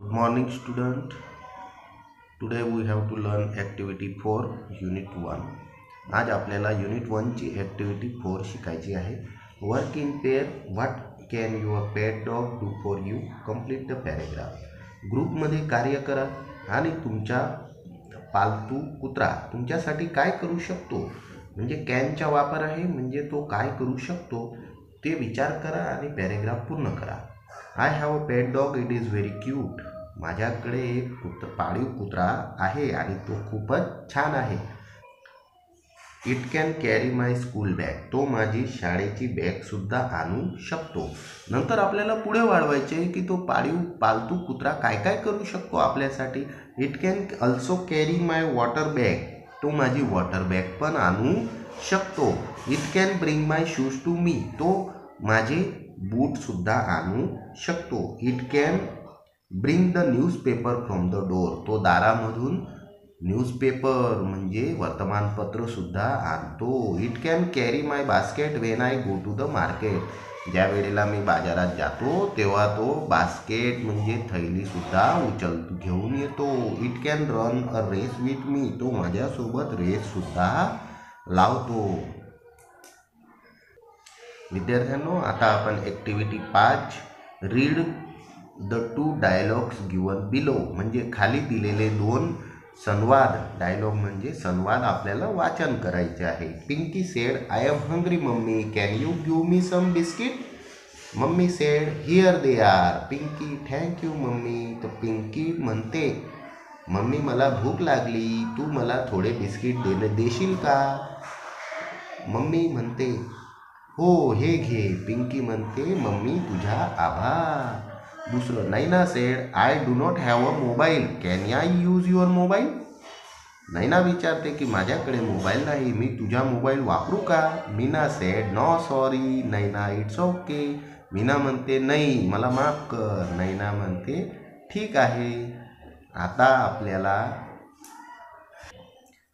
Good morning, student. Today we have to learn activity 4 unit 1. आज आपल्याला unit 1 ची activity 4 शिकायची आहे. Work in pair. What can your pet dog do for you? Complete the paragraph. ग्रुपमध्ये कार्य करा आणि तुमचा पालतू कुत्रा तुमच्यासाठी काय करू शकतो, म्हणजे कॅनचा वापर आहे, म्हणजे तो काय करू शकतो ते विचार करा आणि पॅरेग्राफ पूर्ण करा. I have a pet dog, it is very cute. माझ्याकडे एक पाळीव कुत्रा आहे आणि तो खूपच छान आहे. It can carry my school bag. तो माझी शाळेची बॅगसुद्धा आणू शकतो. नंतर आपल्याला पुढे वाढवायचे आहे की तो पालतू कुत्रा काय काय करू शकतो आपल्यासाठी. It can also carry my water bag. तो माझी वॉटर बॅग पण आणू शकतो. It can bring my shoes to me. तो माझे बूटसुद्धा आणू शकतो. It can bring the newspaper from the door. तो दारामधून न्यूजपेपर म्हणजे वर्तमानपत्रसुद्धा आणतो. It can carry my basket when I go to the market. ज्या वेळेला मी बाजारात जातो तेव्हा तो बास्केट म्हणजे थैलीसुद्धा घेऊन येतो. It can run a race with me. तो माझ्यासोबत रेससुद्धा लावतो. विद्यार्थ्यांनो, आता आपण activity 5 read the 2 dialogues given below म्हणजे खाली दिलेले 2 संवाद. डायलॉग म्हणजे संवाद आपल्याला वाचन करायचे आहे. Pinky said, I am hungry mummy, can you give me some biscuit? Mummy said, here they are. Pinky, thank you mummy. तर पिंकी म्हणते, मम्मी मला भूक लागली, तू मला थोडे बिस्किट देशील का? मम्मी म्हणते, हो हे घे. पिंकी म्हणते, मम्मी तुझा आभार. दुसरं, Naina said, I do not have a mobile, can I use your mobile? Naina विचारते की माझ्याकडे मोबाईल नाही, मी तुझा मोबाईल वापरू का? Meena said, no sorry Naina, it's okay. Meena म्हणते, नाही मला माफ कर. नैना म्हणते, ठीक आहे. आता आपल्याला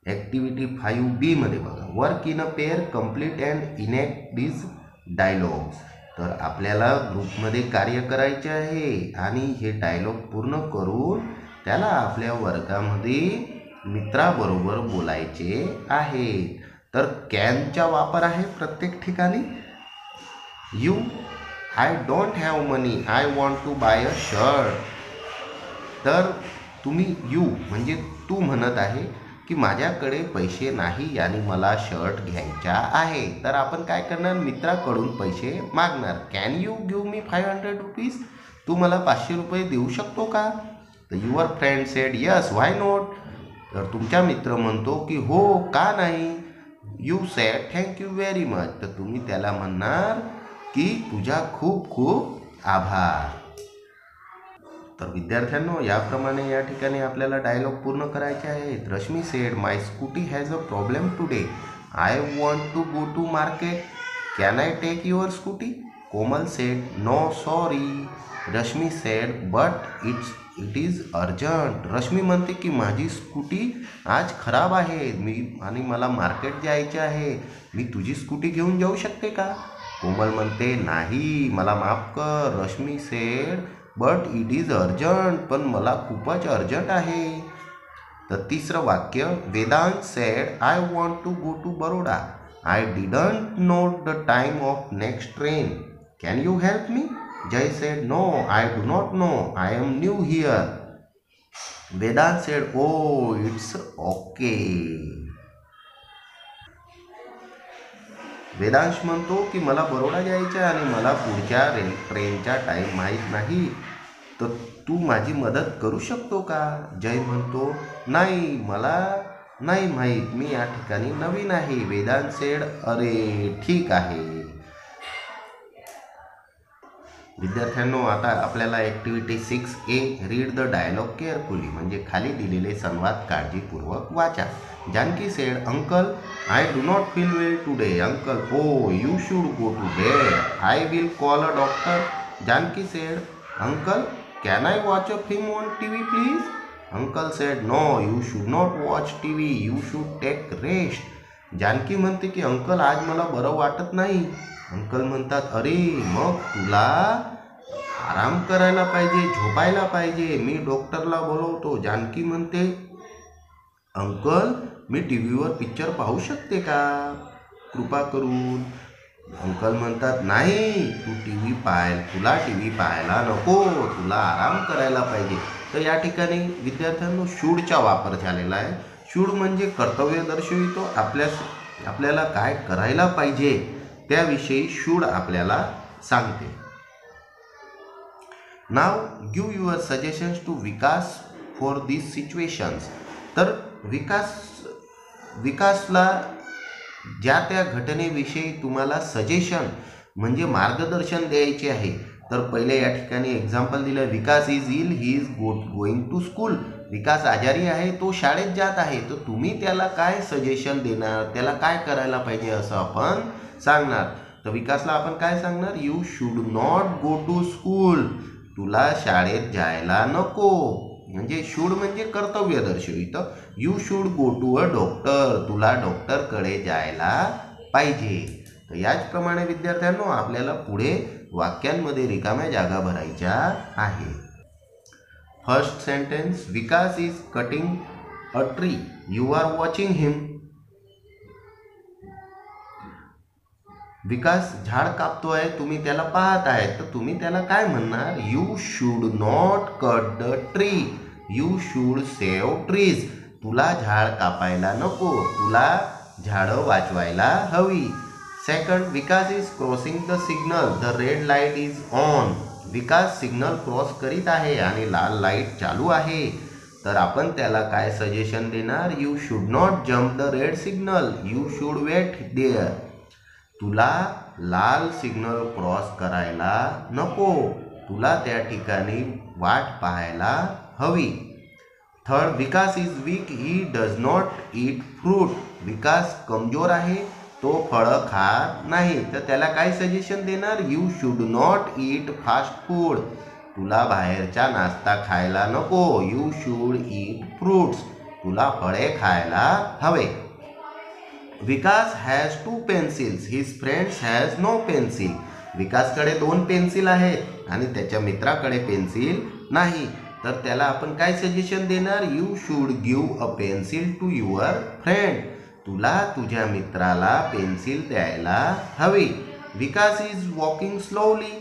ॲक्टिव्हिटी 5B मध्ये बघा. Work in a pair, complete and enact this dialogues. तर आपल्याला ग्रुपमध्ये कार्य करायचे आहे आणि हे डायलॉग पूर्ण करून त्याला आपल्या वर्गामध्ये मित्राबरोबर बोलायचे आहे. तर कॅनचा वापर आहे प्रत्येक ठिकाणी. You, I don't have money, I want to buy a shirt. तर तुम्ही, यू म्हणजे तू म्हणत आहे की माझ्याकडे पैसे नाही आणि मला शर्ट घ्यायचा आहे. तर आपण काय करणार, मित्राकडून पैसे मागणार. Can you give me 500 rupees? तू मला 500 रुपये देऊ शकतो का? तर your friend said, yes why not. तर तुमचा मित्र म्हणतो की हो का नाही. You said, thank you very much. तर तुम्ही त्याला म्हणणार की तुझा खूप खूप आभार. तर विद्यार्थ्यांनो, याप्रमाणे या ठिकाणी आपल्याला डायलॉग पूर्ण करायचे आहेत. Rashmi said, my scooty has a problem today, I want to go to market, can I take your scooty? Komal said, no sorry. Rashmi said, but it is urgent. Rashmi म्हणते की माझी स्कूटी आज खराब आहे आणि मला मार्केट जायचे आहे, मी तुझी स्कूटी घेऊन जाऊ शकते का? कोमल म्हणते, नाही मला माफ कर. Rashmi said, but it is urgent. पण मला खूपच अर्जंट आहे. तर तिसरं वाक्य, Vedant said, I want to go to Baroda, I didn't know the time of next train, can you help me? Jay said, no I do not know, I am new here. Vedant said, oh it's okay. Vedansh म्हणतो की मला बरोडा जायचं आहे आणि मला पुढच्या ट्रेनचा time माहीत नाही, तर तू माझी मदत करू शकतो का? जय म्हणतो, नाही मला नाही माहीत, मी या ठिकाणी नवीन आहे. वेदांत सेड, अरे ठीक आहे. विद्यार्थ्यांनो, आता आपल्याला activity 6A read the dialogue carefully म्हणजे खाली दिलेले संवाद काळजीपूर्वक वाचा. Janaki said, uncle I do not feel well today. Uncle, oh you should go to bed, I will call a doctor. Janaki said, uncle can I watch a film on TV please? Uncle said, no you should not watch TV, you should take rest. Janaki म्हणते की uncle आज मला बरं वाटत नाही. Uncle म्हणतात, अरे मग तुला आराम करायला पाहिजे, झोपायला पाहिजे. मी डॉक्टरला बोलवतो. जानकी म्हणते, अंकल मी टी व्हीवर पिक्चर पाहू शकते का कृपा करून? अंकल म्हणतात, नाही, तू तुला टी व्ही पाहायला नको, तुला आराम करायला पाहिजे. तर या ठिकाणी विद्यार्थ्यांनो शूडचा वापर झालेला आहे. शूड म्हणजे कर्तव्य दर्शवितो. आपल्याला काय करायला पाहिजे त्याविषयी शूड आपल्याला सांगते. नाव give your suggestions to Vikas for this situations. तर विकासला ज्या त्या घटनेविषयी तुम्हाला सजेशन म्हणजे मार्गदर्शन द्यायचे आहे. तर पहिले या ठिकाणी एक्झाम्पल दिलं, Vikas is ill, he is going to school. Vikas आजारी आहे, तो शाळेत जात आहे. तर तुम्ही त्याला काय सजेशन देणार, त्याला काय करायला पाहिजे असं आपण सांगणार. तर विकासला आपण काय सांगणार, you should not go to school. तुला शाळेत जायला नको. म्हणजे शूड म्हणजे कर्तव्य दर्शवितं. You should go to a doctor. तुला डॉक्टरकडे जायला पाहिजे. तर याचप्रमाणे विद्यार्थ्यांनो आपल्याला पुढे वाक्यांमध्ये रिकाम्या जागा भरायच्या आहे. First sentence, Vikas is cutting a tree. You are watching him. Vikas झाड कापतोय, तुम्ही त्याला पाहत आहे. तर तुम्ही त्याला काय म्हणणार, you should not cut the tree. You should save trees. तुला झाड कापायला नको, तुला झाडं वाचवायला हवी. Second, Vikas is crossing the signal. The red light is on. Vikas signal cross करीत आहे आणि लाल लाईट चालू आहे. तर आपण त्याला काय सजेशन देणार, you should not jump the red signal. You should wait there. तुला लाल सिग्नल क्रॉस करायला नको, तुला त्या ठिकाणी वाट पाहायला हवी. Third, Vikas is weak. He does not eat fruit. Vikas कमजोर आहे, तो फळं खात नाही. तर त्याला काय सजेशन देणार, you should not eat fast food. तुला बाहेरचा नाश्ता खायला नको. You should eat fruits. तुला फळे खायला हवे. Vikas has 2 pencils. His friends has no pencil. विकासकडे 2 पेन्सिल आहेत आणि त्याच्या मित्राकडे पेन्सिल नाही. तर त्याला आपण काय सजेशन देणार, you should give a pencil to your friend. तुला तुझ्या मित्राला पेन्सिल द्यायला हवी. Vikas is walking slowly.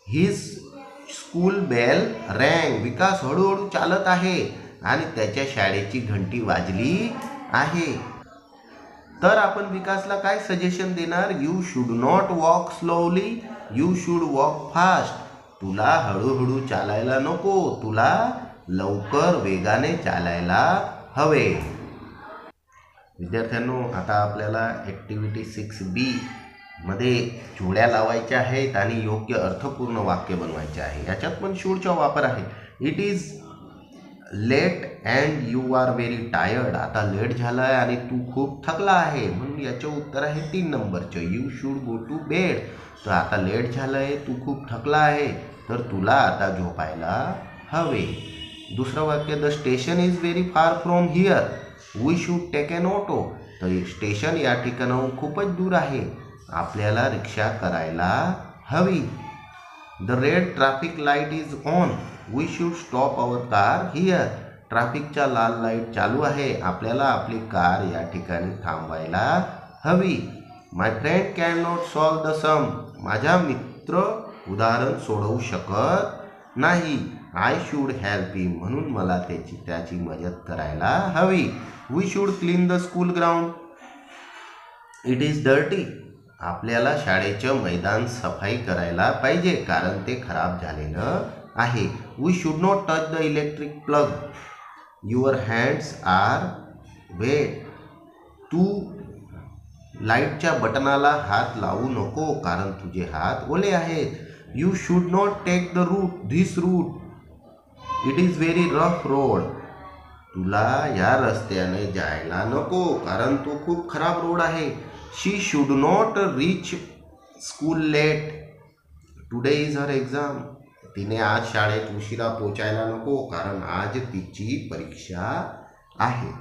His school bell rang. Vikas हळूहळू चालत आहे आणि त्याच्या शाळेची घंटी वाजली आहे. तर आपण विकासला काय सजेशन देणार, you should not walk slowly. You should walk fast. तुला हळूहळू चालायला नको, तुला लवकर वेगाने चालायला हवे. विद्यार्थ्यांनो आता आपल्याला ॲक्टिव्हिटी 6B मध्ये जोड्या लावायच्या आहेत आणि योग्य अर्थपूर्ण वाक्य बनवायचे आहे. याच्यात पण शूडचा वापर आहे. It is late and you are very tired. आता लेट झालं आहे आणि तू खूप थकला आहे, म्हणून याचं उत्तर आहे 3 नंबरचं, you should go to bed. तर आता लेट झालं आहे, तू खूप थकला आहे, तर तुला आता झोपायला हवे. दुसरं वाक्य, the station is very far from here. We should take an auto. तर स्टेशन या ठिकाणाहून खूपच दूर आहे, आपल्याला रिक्षा करायला हवी. The red traffic light is on. We should stop our car here. ट्रॅफिकचा लाल लाईट चालू आहे, आपल्याला आपली कार या ठिकाणी थांबवायला हवी. My friend can not solve the sum. माझा मित्र उदाहरण सोडवू शकत नाही. I should help him. म्हणून मला त्याची मदत करायला हवी. We should clean the school ground. It is dirty. आपल्याला शाळेचं मैदान सफाई करायला पाहिजे कारण ते खराब झालेलं आहे. We should not touch the electric plug. Your hands are wet. तू लाईटच्या बटनाला हात लावू नको कारण तुझे हात ओले आहेत. You should not take this route. It is very rough road. तुला या रस्त्याने जायला नको कारण तो खूप खराब रोड आहे. She should not reach school late. Today is her exam. तिने आज शाळेत उशिरा पोचायला नको कारण आज तिची परीक्षा आहे.